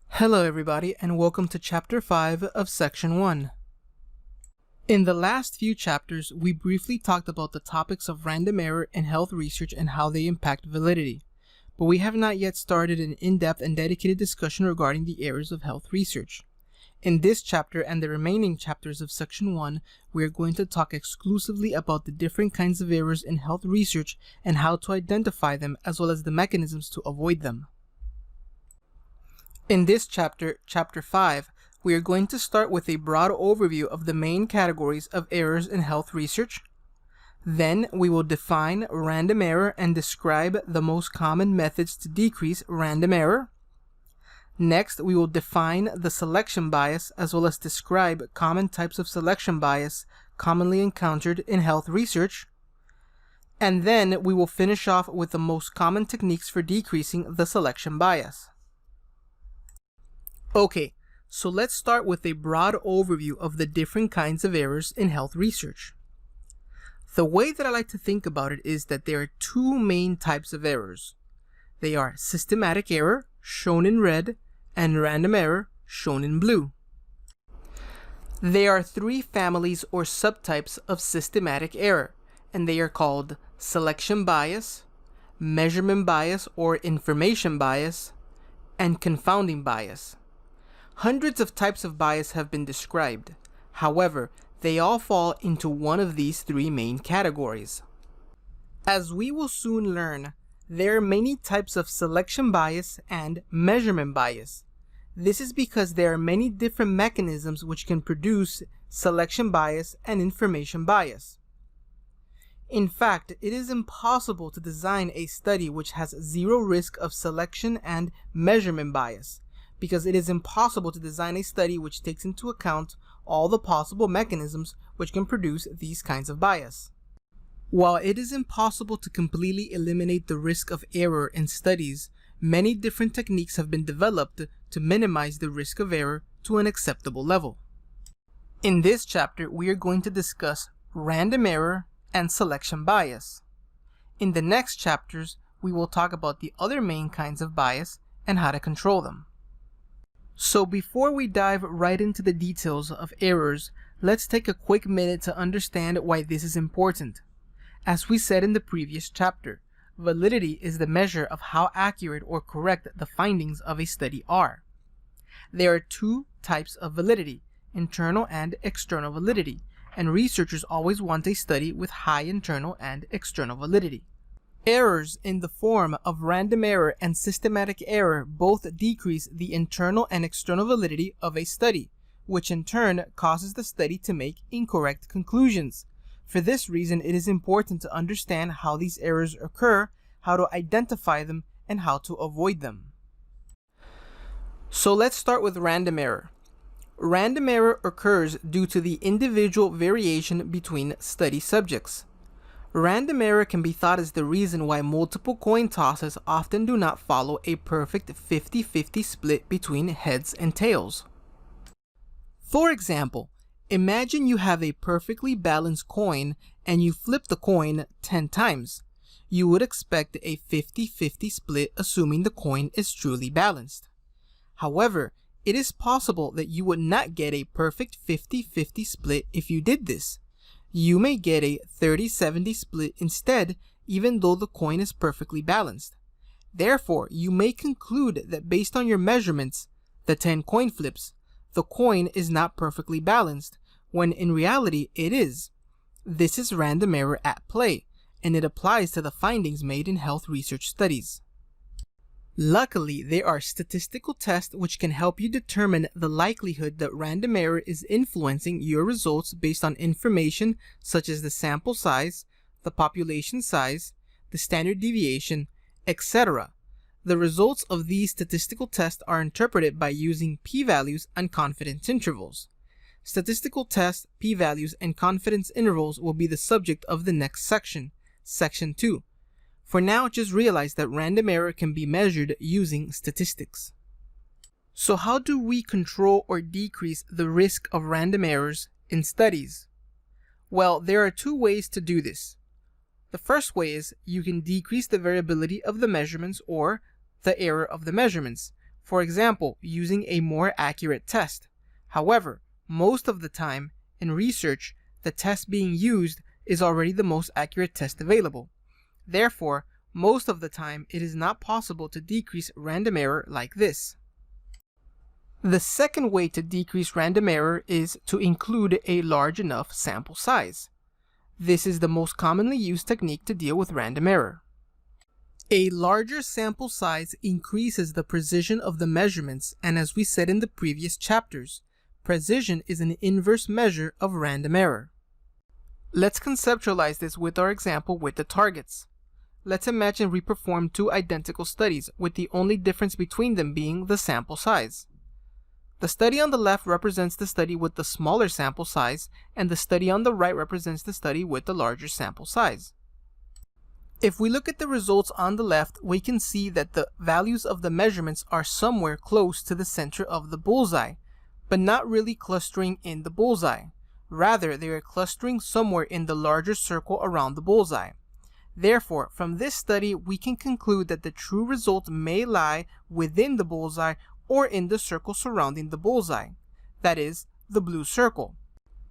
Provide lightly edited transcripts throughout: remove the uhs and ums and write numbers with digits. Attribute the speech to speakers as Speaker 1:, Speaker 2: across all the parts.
Speaker 1: Hello everybody, and welcome to Chapter 5 of Section 1. In the last few chapters, we briefly talked about the topics of random error in health research and how they impact validity, but we have not yet started an in-depth and dedicated discussion regarding the errors of health research. In this chapter and the remaining chapters of Section 1, we are going to talk exclusively about the different kinds of errors in health research and how to identify them, as well as the mechanisms to avoid them. In this chapter, Chapter 5, we are going to start with a broad overview of the main categories of errors in health research. Then we will define random error and describe the most common methods to decrease random error. Next, we will define the selection bias as well as describe common types of selection bias commonly encountered in health research. And then we will finish off with the most common techniques for decreasing the selection bias. Okay, so let's start with a broad overview of the different kinds of errors in health research. The way that I like to think about it is that there are two main types of errors. They are systematic error, shown in red, and random error, shown in blue. There are three families or subtypes of systematic error, and they are called selection bias, measurement bias or information bias, and confounding bias. Hundreds of types of bias have been described. However, they all fall into one of these three main categories. As we will soon learn, there are many types of selection bias and measurement bias. This is because there are many different mechanisms which can produce selection bias and information bias. In fact, it is impossible to design a study which has zero risk of selection and measurement bias, because it is impossible to design a study which takes into account all the possible mechanisms which can produce these kinds of bias. While it is impossible to completely eliminate the risk of error in studies, many different techniques have been developed to minimize the risk of error to an acceptable level. In this chapter, we are going to discuss random error and selection bias. In the next chapters, we will talk about the other main kinds of bias and how to control them. So before we dive right into the details of errors, let's take a quick minute to understand why this is important. As we said in the previous chapter, validity is the measure of how accurate or correct the findings of a study are. There are two types of validity, internal and external validity, and researchers always want a study with high internal and external validity. Errors in the form of random error and systematic error both decrease the internal and external validity of a study, which in turn causes the study to make incorrect conclusions. For this reason, it is important to understand how these errors occur, how to identify them, and how to avoid them. So let's start with random error. Random error occurs due to the individual variation between study subjects. Random error can be thought as the reason why multiple coin tosses often do not follow a perfect 50-50 split between heads and tails. For example, imagine you have a perfectly balanced coin and you flip the coin 10 times. You would expect a 50-50 split, assuming the coin is truly balanced. However, it is possible that you would not get a perfect 50-50 split if you did this. You may get a 30-70 split instead, even though the coin is perfectly balanced. Therefore, you may conclude that based on your measurements, the 10 coin flips, the coin is not perfectly balanced, when in reality it is. This is random error at play, and it applies to the findings made in health research studies. Luckily, there are statistical tests which can help you determine the likelihood that random error is influencing your results based on information such as the sample size, the population size, the standard deviation, etc. The results of these statistical tests are interpreted by using p-values and confidence intervals. Statistical tests, p-values, and confidence intervals will be the subject of the next section, Section 2. For now, just realize that random error can be measured using statistics. So how do we control or decrease the risk of random errors in studies? Well, there are two ways to do this. The first way is you can decrease the variability of the measurements or the error of the measurements. for example, using a more accurate test. However, most of the time, in research, the test being used is already the most accurate test available. Therefore, most of the time, it is not possible to decrease random error like this. The second way to decrease random error is to include a large enough sample size. This is the most commonly used technique to deal with random error. A larger sample size increases the precision of the measurements, and as we said in the previous chapters, precision is an inverse measure of random error. Let's conceptualize this with our example with the targets. Let's imagine we perform two identical studies, with the only difference between them being the sample size. The study on the left represents the study with the smaller sample size, and the study on the right represents the study with the larger sample size. If we look at the results on the left, we can see that the values of the measurements are somewhere close to the center of the bullseye, but not really clustering in the bullseye. Rather, they are clustering somewhere in the larger circle around the bullseye. Therefore, from this study, we can conclude that the true result may lie within the bullseye or in the circle surrounding the bullseye, that is, the blue circle.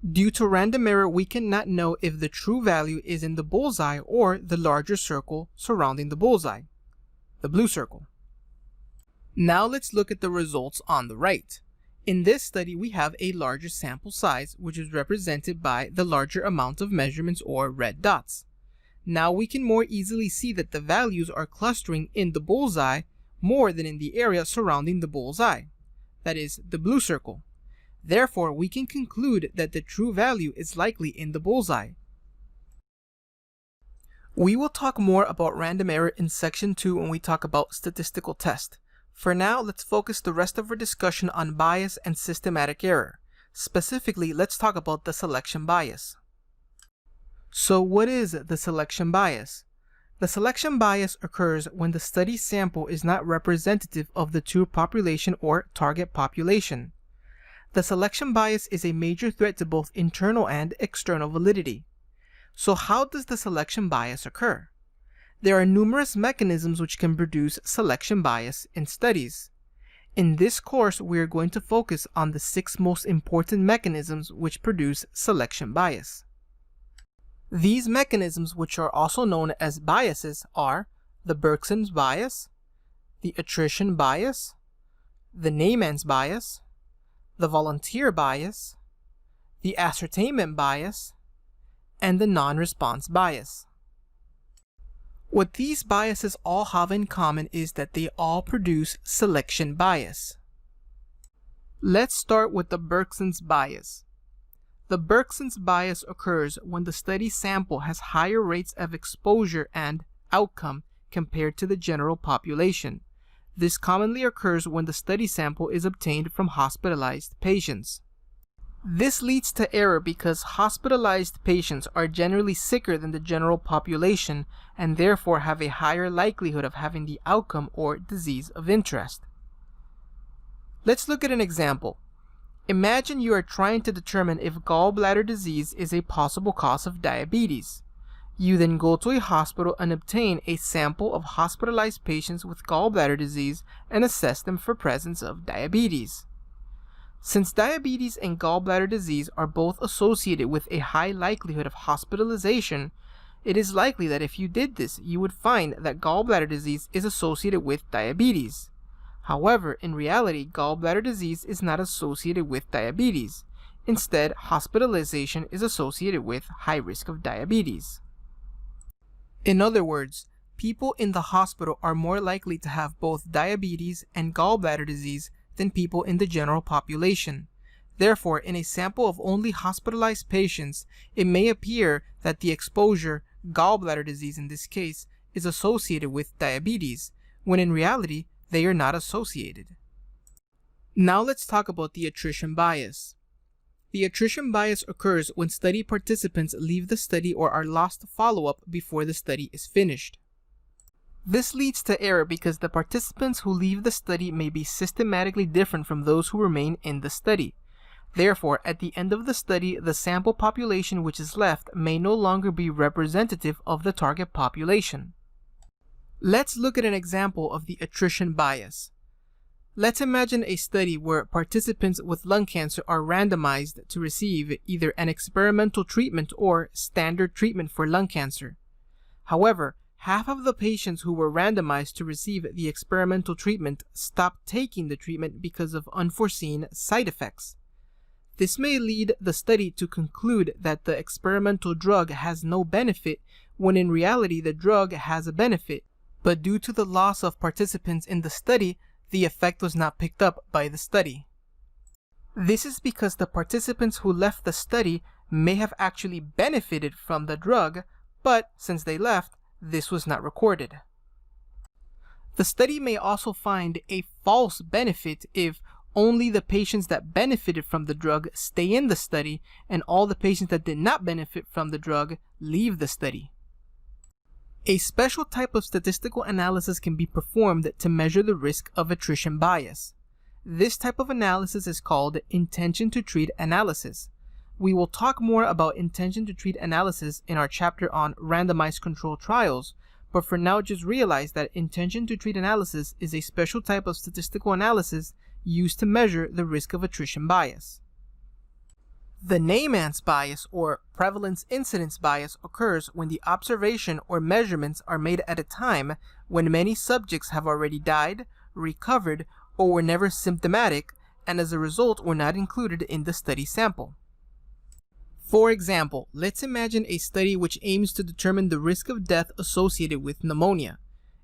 Speaker 1: Due to random error, we cannot know if the true value is in the bullseye or the larger circle surrounding the bullseye, the blue circle. Now let's look at the results on the right. In this study, we have a larger sample size, which is represented by the larger amount of measurements or red dots. Now we can more easily see that the values are clustering in the bullseye more than in the area surrounding the bullseye, that is, the blue circle. Therefore, we can conclude that the true value is likely in the bullseye. We will talk more about random error in section 2 when we talk about statistical tests. For now, let's focus the rest of our discussion on bias and systematic error. Specifically, let's talk about the selection bias. So what is the selection bias? The selection bias occurs when the study sample is not representative of the true population or target population. The selection bias is a major threat to both internal and external validity. So how does the selection bias occur? There are numerous mechanisms which can produce selection bias in studies. In this course, we are going to focus on the 6 most important mechanisms which produce selection bias. These mechanisms, which are also known as biases, are the Bergs bias, the attrition bias, the Nonresponse bias, the volunteer bias, the ascertainment bias, and the non-response bias. What these biases all have in common is that they all produce selection bias. Let's start with the Bergs bias. The Bergs bias occurs when the study sample has higher rates of exposure and outcome compared to the general population. This commonly occurs when the study sample is obtained from hospitalized patients. This leads to error because hospitalized patients are generally sicker than the general population and therefore have a higher likelihood of having the outcome or disease of interest. Let's look at an example. Imagine you are trying to determine if gallbladder disease is a possible cause of diabetes. You then go to a hospital and obtain a sample of hospitalized patients with gallbladder disease and assess them for presence of diabetes. Since diabetes and gallbladder disease are both associated with a high likelihood of hospitalization, it is likely that if you did this, you would find that gallbladder disease is associated with diabetes. However, in reality, gallbladder disease is not associated with diabetes. Instead, hospitalization is associated with high risk of diabetes. In other words, people in the hospital are more likely to have both diabetes and gallbladder disease than people in the general population. Therefore, in a sample of only hospitalized patients, it may appear that the exposure, gallbladder disease in this case, is associated with diabetes, when in reality, they are not associated. Now let's talk about the attrition bias. The attrition bias occurs when study participants leave the study or are lost to follow-up before the study is finished. This leads to error because the participants who leave the study may be systematically different from those who remain in the study. Therefore, at the end of the study, the sample population which is left may no longer be representative of the target population. Let's look at an example of the attrition bias. Let's imagine a study where participants with lung cancer are randomized to receive either an experimental treatment or standard treatment for lung cancer. However, half of the patients who were randomized to receive the experimental treatment stopped taking the treatment because of unforeseen side effects. This may lead the study to conclude that the experimental drug has no benefit when in reality the drug has a benefit, but due to the loss of participants in the study, the effect was not picked up by the study. This is because the participants who left the study may have actually benefited from the drug, but since they left, this was not recorded. The study may also find a false benefit if only the patients that benefited from the drug stay in the study and all the patients that did not benefit from the drug leave the study. A special type of statistical analysis can be performed to measure the risk of attrition bias. This type of analysis is called intention to treat analysis. We will talk more about intention to treat analysis in our chapter on randomized controlled trials, but for now just realize that intention to treat analysis is a special type of statistical analysis used to measure the risk of attrition bias. The Nonresponse bias or prevalence incidence bias occurs when the observation or measurements are made at a time when many subjects have already died, recovered, or were never symptomatic, and as a result were not included in the study sample. For example, let's imagine a study which aims to determine the risk of death associated with pneumonia.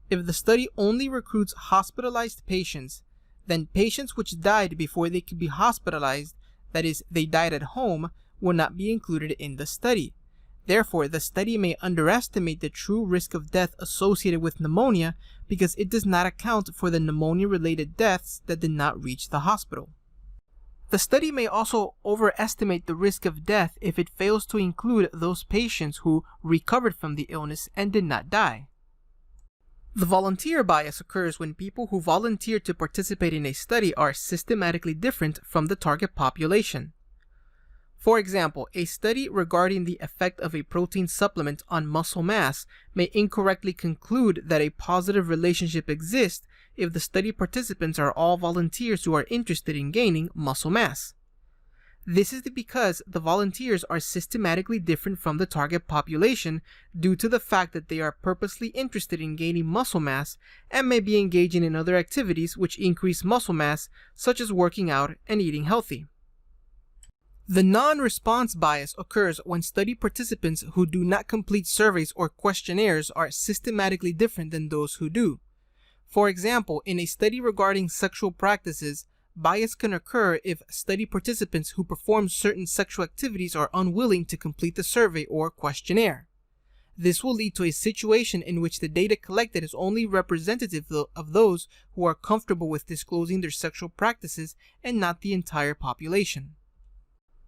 Speaker 1: If the study only recruits hospitalized patients, then patients which died before they could be hospitalized, that is, they died at home, will not be included in the study. Therefore, the study may underestimate the true risk of death associated with pneumonia because it does not account for the pneumonia-related deaths that did not reach the hospital. The study may also overestimate the risk of death if it fails to include those patients who recovered from the illness and did not die. The volunteer bias occurs when people who volunteer to participate in a study are systematically different from the target population. For example, a study regarding the effect of a protein supplement on muscle mass may incorrectly conclude that a positive relationship exists if the study participants are all volunteers who are interested in gaining muscle mass. This is because the volunteers are systematically different from the target population due to the fact that they are purposely interested in gaining muscle mass and may be engaging in other activities which increase muscle mass, such as working out and eating healthy. The non-response bias occurs when study participants who do not complete surveys or questionnaires are systematically different than those who do. For example, in a study regarding sexual practices, bias can occur if study participants who perform certain sexual activities are unwilling to complete the survey or questionnaire. This will lead to a situation in which the data collected is only representative of those who are comfortable with disclosing their sexual practices and not the entire population.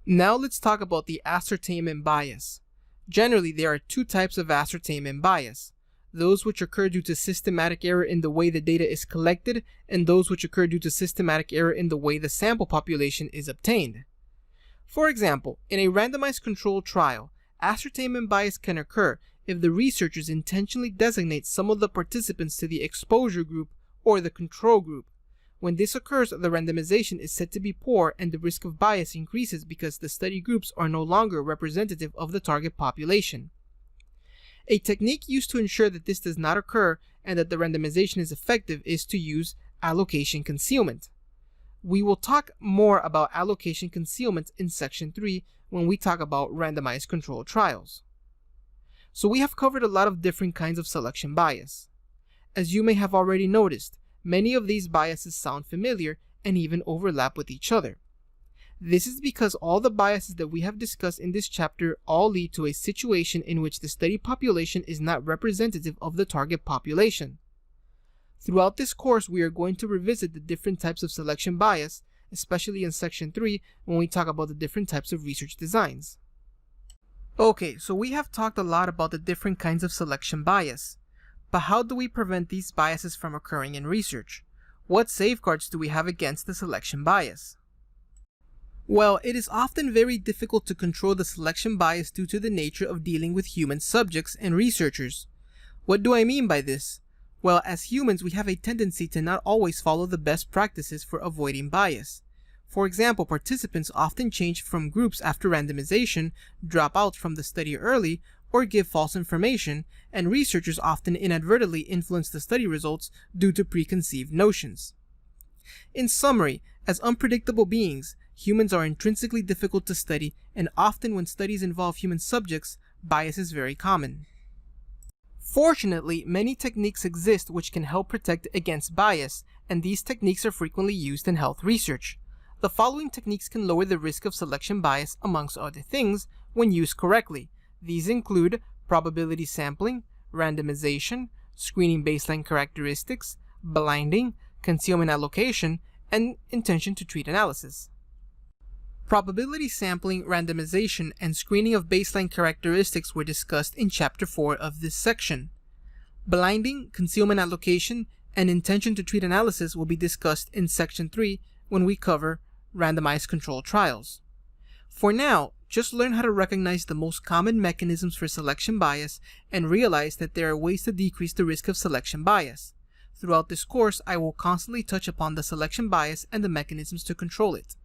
Speaker 1: Now let's talk about the ascertainment bias. Generally, there are two types of ascertainment bias: those which occur due to systematic error in the way the data is collected, and those which occur due to systematic error in the way the sample population is obtained. For example, in a randomized controlled trial, ascertainment bias can occur if the researchers intentionally designate some of the participants to the exposure group or the control group. When this occurs, the randomization is said to be poor and the risk of bias increases because the study groups are no longer representative of the target population. A technique used to ensure that this does not occur and that the randomization is effective is to use allocation concealment. We will talk more about allocation concealment in Section 3 when we talk about randomized controlled trials. So we have covered a lot of different kinds of selection bias. As you may have already noticed, many of these biases sound familiar and even overlap with each other. This is because all the biases that we have discussed in this chapter all lead to a situation in which the study population is not representative of the target population. Throughout this course, we are going to revisit the different types of selection bias, especially in Section 3 when we talk about the different types of research designs. Okay, so we have talked a lot about the different kinds of selection bias. But how do we prevent these biases from occurring in research? What safeguards do we have against the selection bias? Well, it is often very difficult to control the selection bias due to the nature of dealing with human subjects and researchers. What do I mean by this? Well, as humans, we have a tendency to not always follow the best practices for avoiding bias. For example, participants often change from groups after randomization, drop out from the study early, or give false information, and researchers often inadvertently influence the study results due to preconceived notions. In summary, as unpredictable beings, humans are intrinsically difficult to study, and often when studies involve human subjects, bias is very common. Fortunately, many techniques exist which can help protect against bias, and these techniques are frequently used in health research. The following techniques can lower the risk of selection bias, amongst other things, when used correctly. These include probability sampling, randomization, screening baseline characteristics, blinding, concealment allocation, and intention to treat analysis. Probability sampling, randomization, and screening of baseline characteristics were discussed in Chapter 4 of this section. Blinding, concealment allocation, and intention to treat analysis will be discussed in Section 3 when we cover randomized controlled trials. For now, just learn how to recognize the most common mechanisms for selection bias and realize that there are ways to decrease the risk of selection bias. Throughout this course, I will constantly touch upon the selection bias and the mechanisms to control it.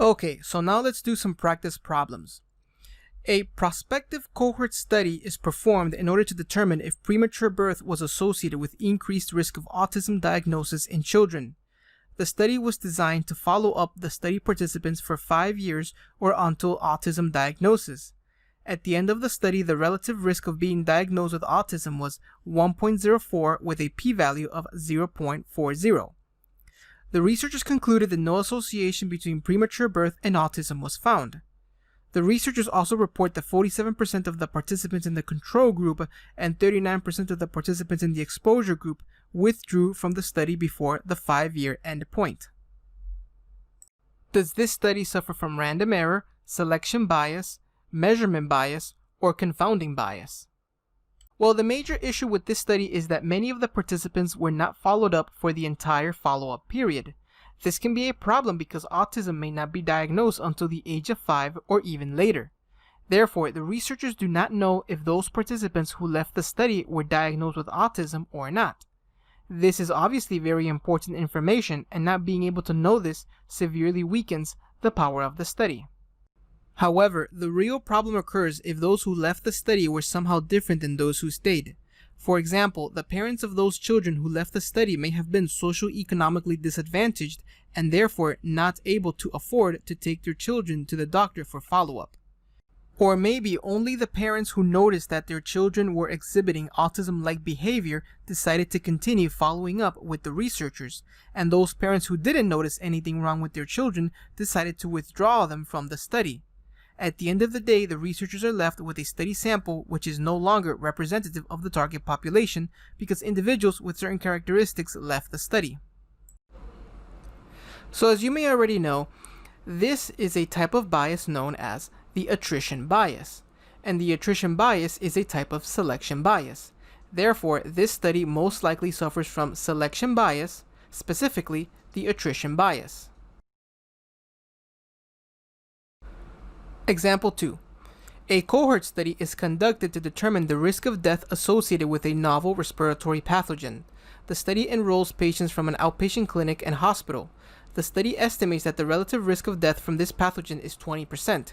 Speaker 1: Okay, so now let's do some practice problems. A prospective cohort study is performed in order to determine if premature birth was associated with increased risk of autism diagnosis in children. The study was designed to follow up the study participants for 5 years or until autism diagnosis. At the end of the study, the relative risk of being diagnosed with autism was 1.04 with a p-value of 0.40. The researchers concluded that no association between premature birth and autism was found. The researchers also report that 47% of the participants in the control group and 39% of the participants in the exposure group withdrew from the study before the 5-year endpoint. Does this study suffer from random error, selection bias, measurement bias, or confounding bias? Well, the major issue with this study is that many of the participants were not followed up for the entire follow-up period. This can be a problem because autism may not be diagnosed until the age of 5 or even later. Therefore, the researchers do not know if those participants who left the study were diagnosed with autism or not. This is obviously very important information, and not being able to know this severely weakens the power of the study. However, the real problem occurs if those who left the study were somehow different than those who stayed. For example, the parents of those children who left the study may have been socioeconomically disadvantaged and therefore not able to afford to take their children to the doctor for follow-up. Or maybe only the parents who noticed that their children were exhibiting autism-like behavior decided to continue following up with the researchers, and those parents who didn't notice anything wrong with their children decided to withdraw them from the study. At the end of the day, the researchers are left with a study sample which is no longer representative of the target population because individuals with certain characteristics left the study. So as you may already know, this is a type of bias known as the attrition bias, and the attrition bias is a type of selection bias. Therefore, this study most likely suffers from selection bias, specifically the attrition bias. Example 2. A cohort study is conducted to determine the risk of death associated with a novel respiratory pathogen. The study enrolls patients from an outpatient clinic and hospital. The study estimates that the relative risk of death from this pathogen is 20%.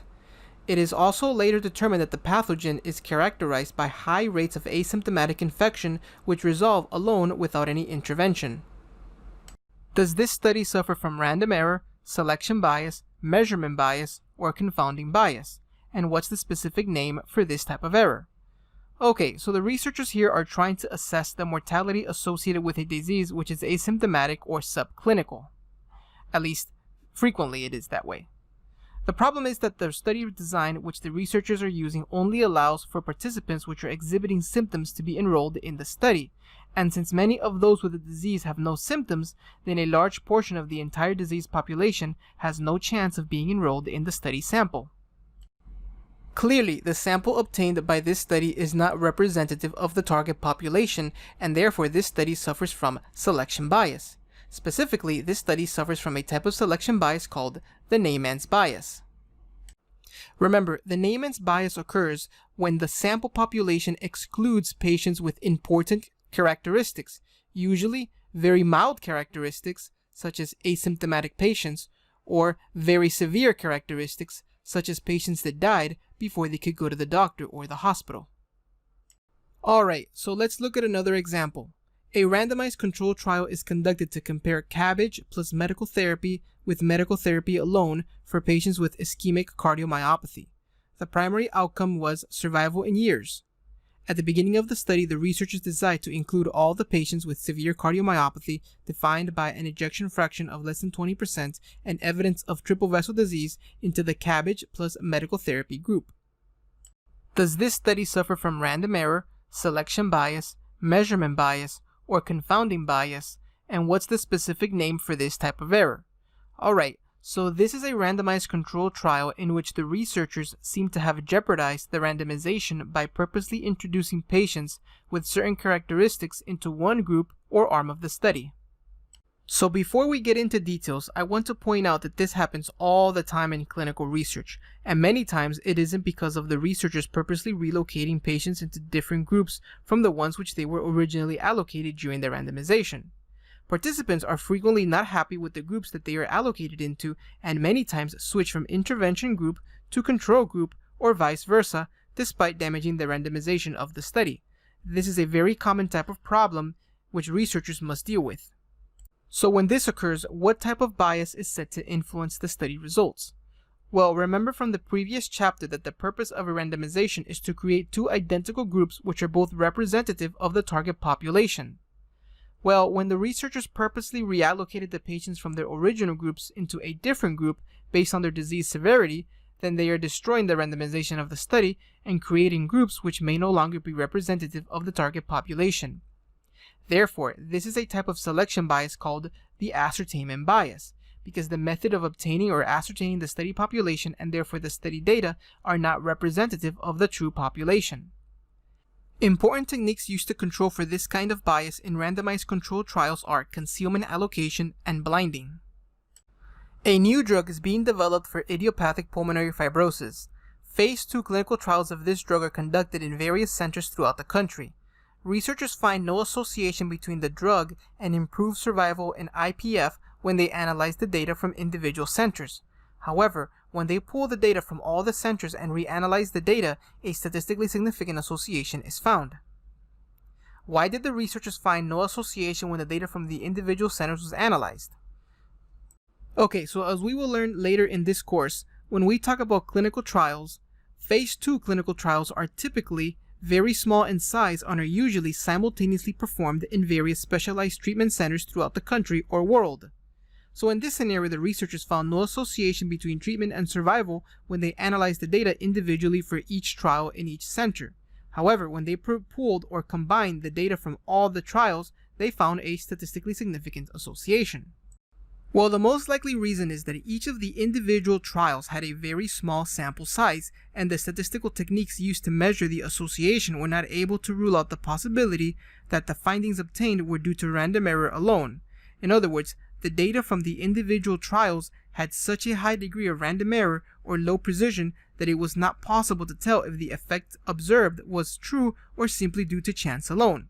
Speaker 1: It is also later determined that the pathogen is characterized by high rates of asymptomatic infection which resolve alone without any intervention. Does this study suffer from random error, selection bias, measurement bias, or confounding bias? And what's the specific name for this type of error? Okay, so the researchers here are trying to assess the mortality associated with a disease which is asymptomatic or subclinical. At least, frequently it is that way. The problem is that the study design which the researchers are using only allows for participants which are exhibiting symptoms to be enrolled in the study, and since many of those with the disease have no symptoms, then a large portion of the entire disease population has no chance of being enrolled in the study sample. Clearly, the sample obtained by this study is not representative of the target population, and therefore this study suffers from selection bias. Specifically, this study suffers from a type of selection bias called the Neyman's bias. Remember, the Neyman's bias occurs when the sample population excludes patients with important characteristics, usually very mild characteristics such as asymptomatic patients, or very severe characteristics such as patients that died before they could go to the doctor or the hospital. Alright, so let's look at another example. A randomized control trial is conducted to compare CABG plus medical therapy with medical therapy alone for patients with ischemic cardiomyopathy. The primary outcome was survival in years. At the beginning of the study, the researchers decided to include all the patients with severe cardiomyopathy defined by an ejection fraction of less than 20% and evidence of triple vessel disease into the CABG plus medical therapy group. Does this study suffer from random error, selection bias, measurement bias, or confounding bias, and what's the specific name for this type of error? Alright, so this is a randomized control trial in which the researchers seem to have jeopardized the randomization by purposely introducing patients with certain characteristics into one group or arm of the study. So before we get into details, I want to point out that this happens all the time in clinical research, and many times it isn't because of the researchers purposely relocating patients into different groups from the ones which they were originally allocated during the randomization. Participants are frequently not happy with the groups that they are allocated into, and many times switch from intervention group to control group or vice versa, despite damaging the randomization of the study. This is a very common type of problem which researchers must deal with. So when this occurs, what type of bias is said to influence the study results? Well, remember from the previous chapter that the purpose of a randomization is to create two identical groups which are both representative of the target population. Well, when the researchers purposely reallocated the patients from their original groups into a different group based on their disease severity, then they are destroying the randomization of the study and creating groups which may no longer be representative of the target population. Therefore, this is a type of selection bias called the ascertainment bias, because the method of obtaining or ascertaining the study population and therefore the study data are not representative of the true population. Important techniques used to control for this kind of bias in randomized controlled trials are concealment allocation and blinding. A new drug is being developed for idiopathic pulmonary fibrosis. Phase 2 clinical trials of this drug are conducted in various centers throughout the country. Researchers find no association between the drug and improved survival in IPF when they analyze the data from individual centers. However, when they pull the data from all the centers and reanalyze the data, a statistically significant association is found. Why did the researchers find no association when the data from the individual centers was analyzed? Okay, so as we will learn later in this course, when we talk about clinical trials, Phase 2 clinical trials are typically very small in size and are usually simultaneously performed in various specialized treatment centers throughout the country or world. So in this scenario, the researchers found no association between treatment and survival when they analyzed the data individually for each trial in each center. However, when they pooled or combined the data from all the trials, they found a statistically significant association. Well, the most likely reason is that each of the individual trials had a very small sample size, and the statistical techniques used to measure the association were not able to rule out the possibility that the findings obtained were due to random error alone. In other words, the data from the individual trials had such a high degree of random error or low precision that it was not possible to tell if the effect observed was true or simply due to chance alone.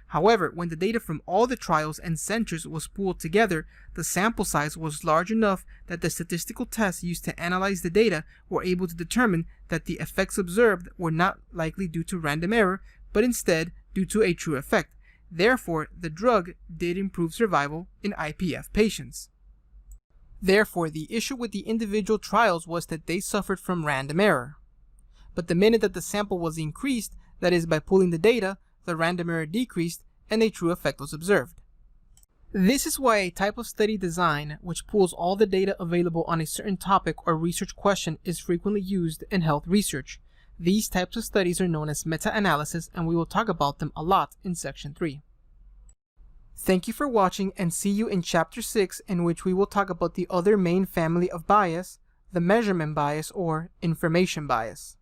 Speaker 1: However, when the data from all the trials and centers was pooled together, the sample size was large enough that the statistical tests used to analyze the data were able to determine that the effects observed were not likely due to random error, but instead due to a true effect. Therefore, the drug did improve survival in IPF patients. Therefore, the issue with the individual trials was that they suffered from random error. But the minute that the sample was increased, that is by pooling the data, the random error decreased and a true effect was observed. This is why a type of study design which pools all the data available on a certain topic or research question is frequently used in health research. These types of studies are known as meta-analysis, and we will talk about them a lot in Section 3. Thank you for watching, and see you in Chapter 6, in which we will talk about the other main family of bias, the measurement bias or information bias.